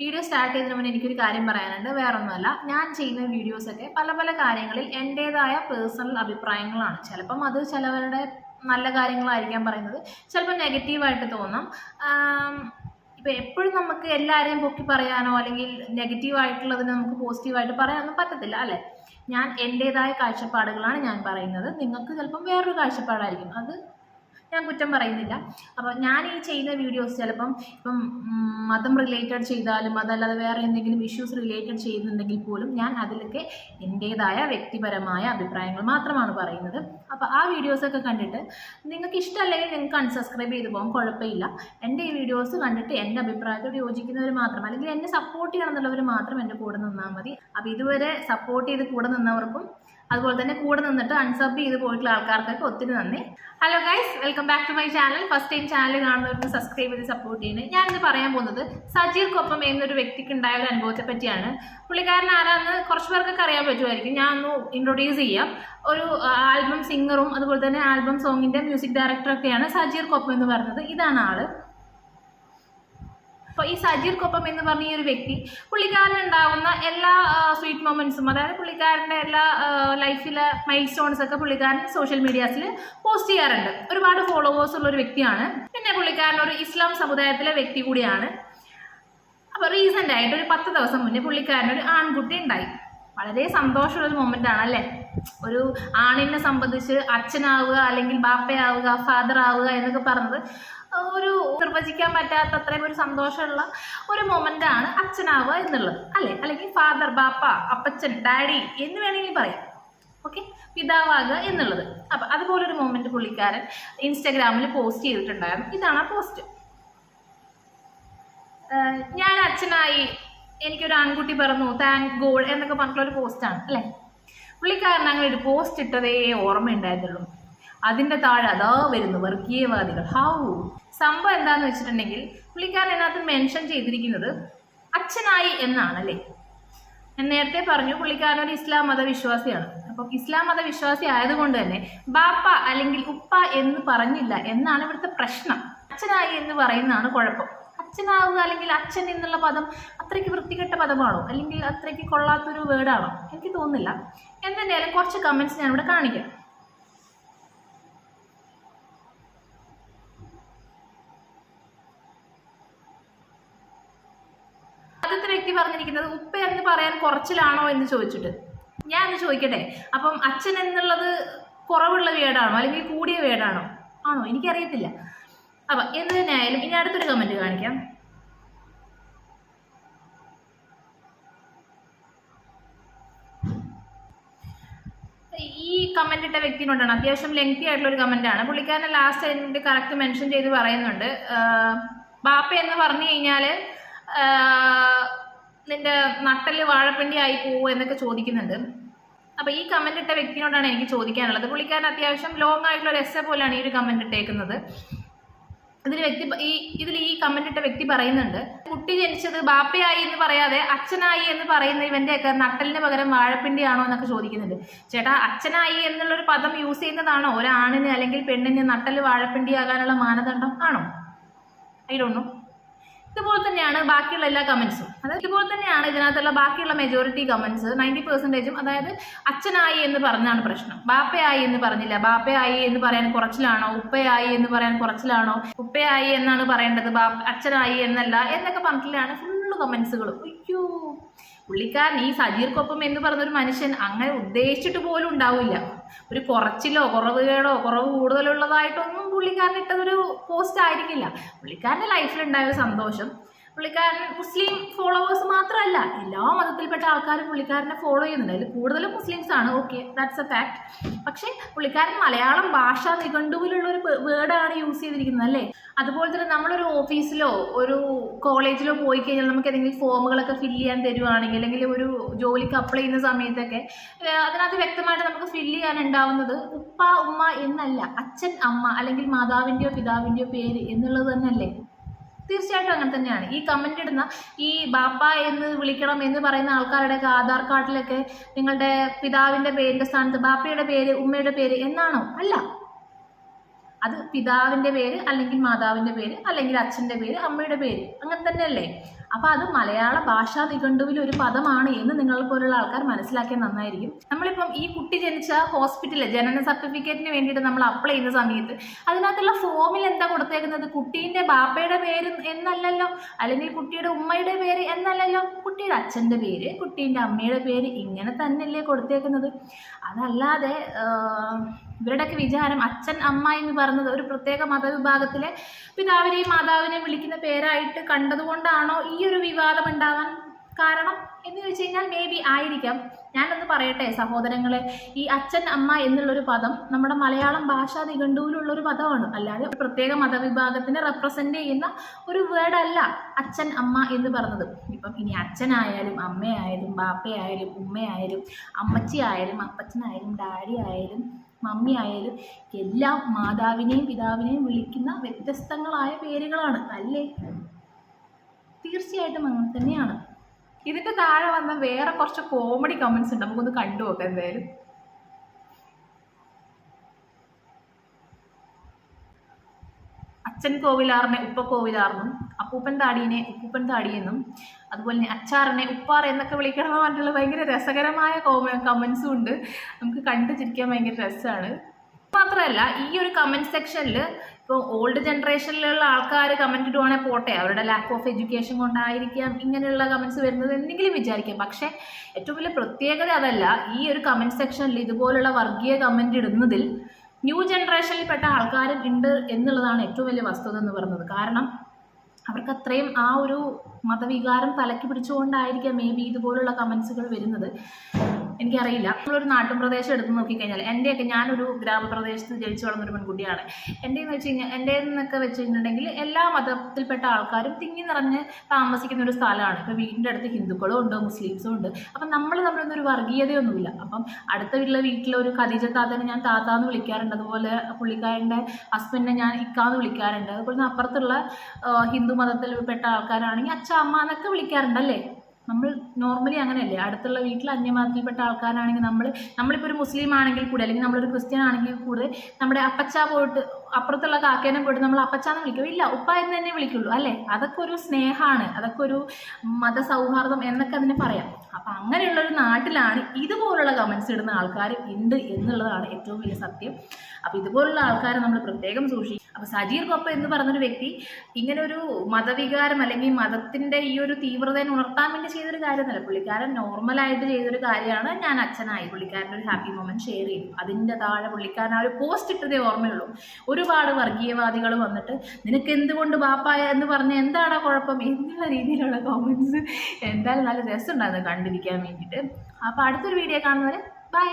Video start ചെയ്തതിന് മുന്നേ എനിക്കൊരു കാര്യം പറയാനുണ്ട്. വേറൊന്നുമല്ല, ഞാൻ ചെയ്യുന്ന വീഡിയോസൊക്കെ പല പല കാര്യങ്ങളിൽ എൻ്റേതായ പേഴ്സണൽ അഭിപ്രായങ്ങളാണ്. ചിലപ്പം അത് ചിലവരുടെ നല്ല കാര്യങ്ങളായിരിക്കാം പറയുന്നത്, ചിലപ്പോൾ നെഗറ്റീവായിട്ട് തോന്നാം. ഇപ്പം എപ്പോഴും നമുക്ക് എല്ലാവരെയും പൊക്കി പറയാനോ അല്ലെങ്കിൽ നെഗറ്റീവായിട്ടുള്ളതിന് നമുക്ക് പോസിറ്റീവായിട്ട് പറയാനൊന്നും പറ്റത്തില്ല അല്ലേ. ഞാൻ എൻ്റേതായ കാഴ്ചപ്പാടുകളാണ് ഞാൻ പറയുന്നത്. നിങ്ങൾക്ക് ചിലപ്പം വേറൊരു കാഴ്ചപ്പാടായിരിക്കും, അത് ഞാൻ കുറ്റം പറയുന്നില്ല. അപ്പോൾ ഞാൻ ഈ ചെയ്യുന്ന വീഡിയോസ് ചിലപ്പം മതം റിലേറ്റഡ് ചെയ്താലും അതല്ലാതെ വേറെ എന്തെങ്കിലും ഇഷ്യൂസ് റിലേറ്റഡ് ചെയ്യുന്നുണ്ടെങ്കിൽ പോലും ഞാൻ അതിലൊക്കെ എൻ്റേതായ വ്യക്തിപരമായ അഭിപ്രായങ്ങൾ മാത്രമാണ് പറയുന്നത്. അപ്പോൾ ആ വീഡിയോസൊക്കെ കണ്ടിട്ട് നിങ്ങൾക്ക് ഇഷ്ടമല്ലെങ്കിൽ നിങ്ങൾക്ക് അൺസബ്സ്ക്രൈബ് ചെയ്ത് പോകാം, കുഴപ്പമില്ല. എൻ്റെ ഈ വീഡിയോസ് കണ്ടിട്ട് എൻ്റെ അഭിപ്രായത്തോട് യോജിക്കുന്നവർ മാത്രം, അല്ലെങ്കിൽ എന്നെ സപ്പോർട്ട് ചെയ്യണം എന്നുള്ളവർ മാത്രം എൻ്റെ കൂടെ നിന്നാൽ മതി. അപ്പോൾ ഇതുവരെ സപ്പോർട്ട് ചെയ്ത് കൂടെ നിന്നവർക്കും അതുപോലെ തന്നെ കൂടെ നിന്നിട്ട് അൺസബ് ചെയ്ത് പോയിട്ടുള്ള ആൾക്കാർക്കൊക്കെ ഒത്തിരി നന്ദി. Hello guys, welcome back to my channel. First time channel കാണുന്നവർക്ക് സബ്സ്ക്രൈബ് ചെയ്ത് സപ്പോർട്ട് ചെയ്യുന്നത്. ഞാനിന്ന് പറയാൻ പോകുന്നത് സജീർക്കൊപ്പം എന്നൊരു വ്യക്തിക്ക് ഉണ്ടായ ഒരു അനുഭവത്തെ പറ്റിയാണ്. പുള്ളിക്കാരൻ ആരാന്ന് കുറച്ച് പേർക്കൊക്കെ അറിയാൻ പറ്റുമായിരിക്കും. ഞാൻ ഒന്ന് ഇൻട്രൊഡ്യൂസ് ചെയ്യാം. ഒരു ആൽബം സിംഗറും അതുപോലെ തന്നെ ആൽബം സോങ്ങിൻ്റെ മ്യൂസിക് ഡയറക്ടറൊക്കെയാണ് സജീർക്കൊപ്പം എന്ന് പറയുന്നത്. ഇതാണ് ആള്. അപ്പോൾ ഈ സജീർക്കൊപ്പം എന്ന് പറഞ്ഞ ഈ ഒരു വ്യക്തി പുള്ളിക്കാരനുണ്ടാവുന്ന എല്ലാ സ്വീറ്റ് മൊമെൻറ്റ്സും, അതായത് പുള്ളിക്കാരൻ്റെ എല്ലാ ലൈഫിലെ മൈൽ സ്റ്റോൺസ് ഒക്കെ പുള്ളിക്കാരൻ സോഷ്യൽ മീഡിയാസിൽ പോസ്റ്റ് ചെയ്യാറുണ്ട്. ഒരുപാട് ഫോളോവേഴ്സ് ഉള്ള ഒരു വ്യക്തിയാണ്. പിന്നെ പുള്ളിക്കാരൻ ഒരു ഇസ്ലാം സമുദായത്തിലെ വ്യക്തി കൂടിയാണ്. അപ്പോൾ റീസെൻ്റ് ആയിട്ട് ഒരു 10 ദിവസം മുന്നേ പുള്ളിക്കാരനൊരു ആൺകുട്ടി ഉണ്ടായി. വളരെ സന്തോഷമുള്ളൊരു മൊമെൻ്റ് ആണ് അല്ലേ. ഒരു ആണിനെ സംബന്ധിച്ച് അച്ഛനാവുക അല്ലെങ്കിൽ ബാപ്പയാവുക, ഫാദർ ആവുക എന്നൊക്കെ പറഞ്ഞത് ഒരു നിർവചിക്കാൻ പറ്റാത്ത അത്രയും ഒരു സന്തോഷമുള്ള ഒരു മൊമെൻ്റാണ് അച്ഛനാവുക എന്നുള്ളത് അല്ലേ. അല്ലെങ്കിൽ ഫാദർ, ബാപ്പ, അപ്പച്ചൻ, ഡാഡി എന്ന് വേണമെങ്കിൽ പറയാം. ഓക്കെ, പിതാവാകുക എന്നുള്ളത്. അപ്പം അതുപോലൊരു മൊമെൻറ്റ് പുള്ളിക്കാരൻ ഇൻസ്റ്റാഗ്രാമിൽ പോസ്റ്റ് ചെയ്തിട്ടുണ്ടായിരുന്നു. ഇതാണ് ആ പോസ്റ്റ്. ഞാൻ അച്ഛനായി, എനിക്കൊരു ആൺകുട്ടി പിറന്നു, താങ്ക് ഗോഡ് എന്നൊക്കെ പറഞ്ഞിട്ടുള്ളൊരു പോസ്റ്റാണ് അല്ലേ. പുള്ളിക്കാരൻ അങ്ങനെ ഒരു പോസ്റ്റ് ഇട്ടതേ ഓർമ്മയുണ്ടായിരുന്നുള്ളൂ. അതിൻ്റെ താഴെ അതാ വരുന്നു വർഗീയവാദികൾ. സംഭവം എന്താന്ന് വെച്ചിട്ടുണ്ടെങ്കിൽ പുള്ളിക്കാരൻ അതിനകത്ത് മെൻഷൻ ചെയ്തിരിക്കുന്നത് അച്ഛനായി എന്നാണ് അല്ലേ. ഞാൻ നേരത്തെ പറഞ്ഞു പുള്ളിക്കാരൻ ഒരു ഇസ്ലാം മതവിശ്വാസിയാണ്. അപ്പം ഇസ്ലാം മതവിശ്വാസി ആയതുകൊണ്ട് തന്നെ ബാപ്പ അല്ലെങ്കിൽ ഉപ്പ എന്ന് പറഞ്ഞില്ല എന്നാണ് ഇവിടുത്തെ പ്രശ്നം. അച്ഛനായി എന്ന് പറയുന്നതാണ് കുഴപ്പം. അച്ഛനാവുക അല്ലെങ്കിൽ അച്ഛൻ എന്നുള്ള പദം അത്രയ്ക്ക് വൃത്തികെട്ട പദമാണോ അല്ലെങ്കിൽ അത്രയ്ക്ക് കൊള്ളാത്തൊരു വേർഡാണോ? എനിക്ക് തോന്നുന്നില്ല. എന്തായാലും കുറച്ച് കമൻറ്റ്സ് ഞാനിവിടെ കാണിക്കാം. ആദ്യത്തെ വ്യക്തി പറഞ്ഞിരിക്കുന്നത് ഉപ്പ എന്ന് പറയാൻ കുറച്ചിലാണോ എന്ന് ചോദിച്ചിട്ട്. ഞാൻ ഒന്ന് ചോദിക്കട്ടെ, അപ്പം അച്ഛൻ എന്നുള്ളത് കുറവുള്ള വേർഡാണോ അല്ലെങ്കിൽ കൂടിയ വേർഡാണോ? ആണോ? എനിക്കറിയത്തില്ല. അപ്പം എന്ത് തന്നെയായാലും ഇനി അടുത്തൊരു കമൻറ്റ് കാണിക്കാം. ഈ കമൻ്റ് ഇട്ട വ്യക്തിനോടാണ്, അത്യാവശ്യം ലെങ്തി ആയിട്ടുള്ള ഒരു കമൻ്റാണ്. പുള്ളിക്കാരനെ ലാസ്റ്റ് അതിൻ്റെ കറക്റ്റ് മെൻഷൻ ചെയ്ത് പറയുന്നുണ്ട്, ബാപ്പ എന്ന് പറഞ്ഞു കഴിഞ്ഞാൽ നിന്റെ നട്ടല് വാഴപ്പിണ്ടി ആയി പോവോ എന്നൊക്കെ ചോദിക്കുന്നുണ്ട്. അപ്പോൾ ഈ കമൻ്റ് ഇട്ട വ്യക്തിനോടാണ് എനിക്ക് ചോദിക്കാനുള്ളത്. പുള്ളിക്കാരൻ അത്യാവശ്യം ലോങ് ആയിട്ടുള്ള ഒരു എസ്സേ പോലെയാണ് ഈ ഒരു കമൻ്റ് ഇട്ടേക്കുന്നത്. ഇതിൽ ഈ കമൻ്റ് ഇട്ട വ്യക്തി പറയുന്നുണ്ട്, കുട്ടി ജനിച്ചത് ബാപ്പയായി എന്ന് പറയാതെ അച്ഛനായി എന്ന് പറയുന്ന ഇവൻ്റെയൊക്കെ നട്ടലിന് പകരം വാഴപ്പിണ്ടി ആണോ എന്നൊക്കെ ചോദിക്കുന്നുണ്ട്. ചേട്ടാ, അച്ഛനായി എന്നുള്ളൊരു പദം യൂസ് ചെയ്യുന്നതാണോ ഒരാണിന് അല്ലെങ്കിൽ പെണ്ണിന് നട്ടല് വാഴപ്പിണ്ടി ആകാനുള്ള മാനദണ്ഡം? ആണോ? I don't know. ഇതുപോലെ തന്നെയാണ് ബാക്കിയുള്ള എല്ലാ കമൻസും. അതായത് ഇതുപോലെ തന്നെയാണ് ഇതിനകത്തുള്ള ബാക്കിയുള്ള മെജോറിറ്റി കമൻസ് 90%. അതായത് അച്ഛനായി എന്ന് പറഞ്ഞാണ് പ്രശ്നം, ബാപ്പയായി എന്ന് പറഞ്ഞില്ല. ബാപ്പയായി എന്ന് പറയാൻ കുറച്ചിലാണോ, ഉപ്പയായി എന്ന് പറയാൻ കുറച്ചിലാണോ, ഉപ്പയായി എന്നാണ് പറയേണ്ടത്, അച്ഛനായി എന്നല്ല എന്നൊക്കെ പറഞ്ഞിട്ടാണ് ഫുള്ള് കമൻസുകൾ. അയ്യോ, പുള്ളിക്കാരൻ ഈ സജീർക്കൊപ്പം എന്ന് പറഞ്ഞൊരു മനുഷ്യൻ അങ്ങനെ ഉദ്ദേശിച്ചിട്ട് പോലും ഉണ്ടാവില്ല. ഒരു കുറച്ചിലോ കുറവുകളോ കുറവ് കൂടുതലുള്ളതായിട്ടൊന്നും പുള്ളിക്കാരൻ ഇട്ടതൊരു പോസ്റ്റ് ആയിരിക്കില്ല. പുള്ളിക്കാരൻ്റെ ലൈഫിലുണ്ടായ ഒരു സന്തോഷം. പുള്ളിക്കാരൻ മുസ്ലിം ഫോളോവേഴ്സ് മാത്രമല്ല, എല്ലാ മതത്തിൽപ്പെട്ട ആൾക്കാരും പുള്ളിക്കാരനെ ഫോളോ ചെയ്യുന്നുണ്ട്. അതിൽ കൂടുതലും മുസ്ലിംസ് ആണ്. Okay, that's A fact. പക്ഷേ പുള്ളിക്കാരൻ മലയാളം ഭാഷാ നിഘണ്ടുവിലുള്ളൊരു വേർഡാണ് യൂസ് ചെയ്തിരിക്കുന്നത് അല്ലേ. അതുപോലെ തന്നെ നമ്മളൊരു ഓഫീസിലോ ഒരു കോളേജിലോ പോയി കഴിഞ്ഞാൽ നമുക്ക് ഏതെങ്കിലും ഫോമുകളൊക്കെ ഫില്ല് ചെയ്യാൻ തരുവാണെങ്കിൽ അല്ലെങ്കിൽ ഒരു ജോലിക്ക് അപ്ലൈ ചെയ്യുന്ന സമയത്തൊക്കെ അതിനകത്ത് വ്യക്തമായിട്ട് നമുക്ക് ഫില്ല് ചെയ്യാനുണ്ടാവുന്നത് ഉപ്പ ഉമ്മ എന്നല്ല, അച്ഛൻ അമ്മ അല്ലെങ്കിൽ മാതാവിൻ്റെയോ പിതാവിൻ്റെയോ പേര് എന്നുള്ളത് തന്നെയല്ലേ. തീർച്ചയായിട്ടും അങ്ങനെ തന്നെയാണ്. ഈ കമൻ്റ് ഇടുന്ന ഈ ബാപ്പ എന്ന് വിളിക്കണം എന്ന് പറയുന്ന ആൾക്കാരുടെയൊക്കെ ആധാർ കാർഡിലൊക്കെ നിങ്ങളുടെ പിതാവിൻ്റെ പേരിൻ്റെ സ്ഥാനത്ത് ബാപ്പയുടെ പേര് ഉമ്മയുടെ പേര് എന്നാണോ? അല്ല. അത് പിതാവിൻ്റെ പേര് അല്ലെങ്കിൽ മാതാവിൻ്റെ പേര് അല്ലെങ്കിൽ അച്ഛൻ്റെ പേര് അമ്മയുടെ പേര് അങ്ങനെ തന്നെയല്ലേ. അപ്പോൾ അത് മലയാള ഭാഷാ നിഘണ്ടുവിൽ ഒരു പദമാണ് എന്ന് നിങ്ങളെ പോലുള്ള ആൾക്കാർ മനസ്സിലാക്കിയാൽ നന്നായിരിക്കും. നമ്മളിപ്പം ഈ കുട്ടി ജനിച്ച ഹോസ്പിറ്റലിൽ ജനന സർട്ടിഫിക്കറ്റിന് വേണ്ടിയിട്ട് നമ്മൾ അപ്ലൈ ചെയ്യുന്ന സമയത്ത് അതിനകത്തുള്ള ഫോമിൽ എന്താ കൊടുത്തേക്കുന്നത്? കുട്ടീൻ്റെ ബാപ്പയുടെ പേര് എന്നല്ലല്ലോ, അല്ലെങ്കിൽ കുട്ടിയുടെ ഉമ്മയുടെ പേര് എന്നല്ലല്ലോ, കുട്ടിയുടെ അച്ഛൻ്റെ പേര്, കുട്ടീൻ്റെ അമ്മയുടെ പേര്, ഇങ്ങനെ തന്നെയല്ലേ കൊടുത്തേക്കുന്നത്. അതല്ലാതെ ഇവരുടെയൊക്കെ വിചാരം അച്ഛൻ അമ്മ എന്ന് പറയുന്നത് ഒരു പ്രത്യേക മതവിഭാഗത്തിലെ പിതാവിനെയും മാതാവിനെയും വിളിക്കുന്ന പേരായിട്ട് കണ്ടതുകൊണ്ടാണോ ഈ ഒരു വിവാദം ഉണ്ടാവാൻ കാരണം എന്ന് ചോദിച്ചു കഴിഞ്ഞാൽ മേ ബി ആയിരിക്കാം. ഞാനൊന്ന് പറയട്ടെ സഹോദരങ്ങളെ, ഈ അച്ഛൻ അമ്മ എന്നുള്ളൊരു പദം നമ്മുടെ മലയാളം ഭാഷാ നിഘണ്ടുവിലുള്ളൊരു പദമാണ്, അല്ലാതെ ഒരു പ്രത്യേക മതവിഭാഗത്തിനെ റെപ്രസെൻ്റ് ചെയ്യുന്ന ഒരു വേർഡല്ല അച്ഛൻ അമ്മ എന്ന് പറഞ്ഞത്. ഇപ്പം ഇനി അച്ഛനായാലും അമ്മയായാലും ബാപ്പയായാലും ഉമ്മയായാലും അമ്മച്ചി ആയാലും അപ്പച്ചനായാലും ഡാഡി ആയാലും മമ്മി ആയാലും എല്ലാം മാതാവിനെയും പിതാവിനെയും വിളിക്കുന്ന വ്യത്യസ്തങ്ങളായ പേരുകളാണ് അല്ലേ? തീർച്ചയായിട്ടും അങ്ങനെ തന്നെയാണ്. ഇതിൻ്റെ താഴെ വന്ന വേറെ കുറച്ച് കോമഡി കമൻസ് ഉണ്ട്, നമുക്കൊന്ന് കണ്ടു നോക്കാം. എന്തായാലും അച്ഛൻ കോവിലാറിനെ ഉപ്പ കോവിലാറിനും, അപ്പൂപ്പൻ താടീനെ ഉപ്പൂപ്പൻ താടിയെന്നും, അതുപോലെ തന്നെ അച്ചാറിനെ ഉപ്പാർ എന്നൊക്കെ വിളിക്കണമെന്ന് പറഞ്ഞിട്ടുള്ള ഭയങ്കര രസകരമായ കമൻസും ഉണ്ട്. നമുക്ക് കണ്ടു ചിരിക്കാൻ ഭയങ്കര രസമാണ്. മാത്രമല്ല ഈ ഒരു കമൻറ്റ് സെക്ഷനിൽ ഇപ്പോൾ ഓൾഡ് ജനറേഷനിലുള്ള ആൾക്കാർ കമൻറ്റ് ഇടുവാണെങ്കിൽ പോട്ടെ, അവരുടെ ലാക്ക് ഓഫ് എഡ്യൂക്കേഷൻ കൊണ്ടായിരിക്കാം ഇങ്ങനെയുള്ള കമൻറ്റ്സ് വരുന്നത് എന്തെങ്കിലും വിചാരിക്കാം. പക്ഷേ ഏറ്റവും വലിയ പ്രത്യേകത അതല്ല. ഈ ഒരു കമൻറ്റ് സെക്ഷനിൽ ഇതുപോലുള്ള വർഗീയ കമൻറ്റ് ഇടുന്നതിൽ ന്യൂ ജനറേഷനിൽപ്പെട്ട ആൾക്കാരും ഉണ്ട് എന്നുള്ളതാണ് ഏറ്റവും വലിയ വസ്തുത എന്ന് പറയുന്നത്. കാരണം അവർക്ക് അത്രയും ആ ഒരു മതവികാരം തലയ്ക്ക് പിടിച്ചുകൊണ്ടായിരിക്കാം മേ ബി ഇതുപോലുള്ള കമൻസുകൾ വരുന്നത്. എനിക്കറിയില്ല. നമ്മളൊരു നാട്ടും പ്രദേശം എടുത്ത് നോക്കിക്കഴിഞ്ഞാൽ എൻ്റെയൊക്കെ, ഞാനൊരു ഗ്രാമപ്രദേശത്ത് ജനിച്ചു വളർന്നൊരു പെൺകുട്ടിയാണ്. എൻ്റെയെന്ന് വെച്ച് കഴിഞ്ഞാൽ എൻ്റെന്നൊക്കെ വെച്ച് കഴിഞ്ഞിട്ടുണ്ടെങ്കിൽ എല്ലാ മതത്തിൽപ്പെട്ട ആൾക്കാരും തിങ്ങി നിറഞ്ഞ് താമസിക്കുന്ന ഒരു സ്ഥലമാണ്. ഇപ്പോൾ വീടിൻ്റെ അടുത്ത് ഹിന്ദുക്കളും ഉണ്ട് മുസ്ലിംസും ഉണ്ട്. അപ്പം നമ്മളൊന്നും ഒരു വർഗീയതയൊന്നുമില്ല. അപ്പം അടുത്തുള്ള വീട്ടിലൊരു ഖദീജ താത്തനെ ഞാൻ താത്താന്ന് വിളിക്കാറുണ്ട്, അതുപോലെ പുള്ളിക്കാരൻ്റെ ഹസ്ബൻഡിനെ ഞാൻ ഇക്കാന്ന് വിളിക്കാറുണ്ട്. അതുപോലെ അപ്പുറത്തുള്ള ഹിന്ദു മതത്തിൽപ്പെട്ട ആൾക്കാരാണെങ്കിൽ അച്ഛ അമ്മ എന്നൊക്കെ വിളിക്കാറുണ്ടല്ലേ. നമ്മൾ നോർമലി അങ്ങനെയല്ലേ? അടുത്തുള്ള വീട്ടിൽ അന്യമതത്തിൽപ്പെട്ട ആൾക്കാരാണെങ്കിൽ നമ്മളിപ്പോൾ ഒരു മുസ്ലിം ആണെങ്കിൽ കൂടെ, അല്ലെങ്കിൽ നമ്മളൊരു ക്രിസ്ത്യൻ ആണെങ്കിൽ കൂടെ നമ്മുടെ അപ്പച്ച പോയിട്ട് അപ്പുറത്തുള്ള കാക്കേനെ പോയിട്ട് നമ്മൾ അപ്പച്ചാന്ന് വിളിക്കും, ഇല്ല ഉപ്പ എന്ന് തന്നെ വിളിക്കുള്ളൂ അല്ലേ? അതൊക്കെ ഒരു സ്നേഹമാണ്, അതൊക്കെ ഒരു മതസൗഹാർദ്ദം എന്നൊക്കെ അതിനെ പറയാം. അപ്പം അങ്ങനെയുള്ളൊരു നാട്ടിലാണ് ഇതുപോലുള്ള കമൻസ് ഇടുന്ന ആൾക്കാർ ഉണ്ട് എന്നുള്ളതാണ് ഏറ്റവും വലിയ സത്യം. അപ്പോൾ ഇതുപോലുള്ള ആൾക്കാരെ നമ്മൾ പ്രത്യേകം സൂക്ഷിക്കും. അപ്പോൾ സജീർ കൊപ്പ എന്ന് പറഞ്ഞൊരു വ്യക്തി ഇങ്ങനൊരു മതവികാരം അല്ലെങ്കിൽ മതത്തിൻ്റെ ഈ ഒരു തീവ്രതയെ ഉണർത്താൻ വേണ്ടി ചെയ്തൊരു കാര്യമല്ല. പുള്ളിക്കാരൻ നോർമലായിട്ട് ചെയ്തൊരു കാര്യമാണ്. ഞാൻ അച്ഛനായി, പുള്ളിക്കാരൻ്റെ ഒരു ഹാപ്പി മൊമെൻറ്റ് ഷെയർ ചെയ്തു. അതിൻ്റെ താഴെ പുള്ളിക്കാരൻ ആ ഒരു പോസ്റ്റ് ഇട്ടതേ ഓർമ്മയുള്ളൂ. ഒരുപാട് വർഗീയവാദികൾ വന്നിട്ട് നിനക്ക് എന്തുകൊണ്ട് ബാപ്പായ എന്ന് പറഞ്ഞ് എന്താണ് കുഴപ്പം എന്നുള്ള രീതിയിലുള്ള കോമൻസ്. എന്തായാലും നല്ല രസമുണ്ടായിരുന്നു കണ്ടിരിക്കാൻ വേണ്ടിയിട്ട്. അപ്പോൾ അടുത്തൊരു വീഡിയോ കാണുന്നവരെ ബൈ.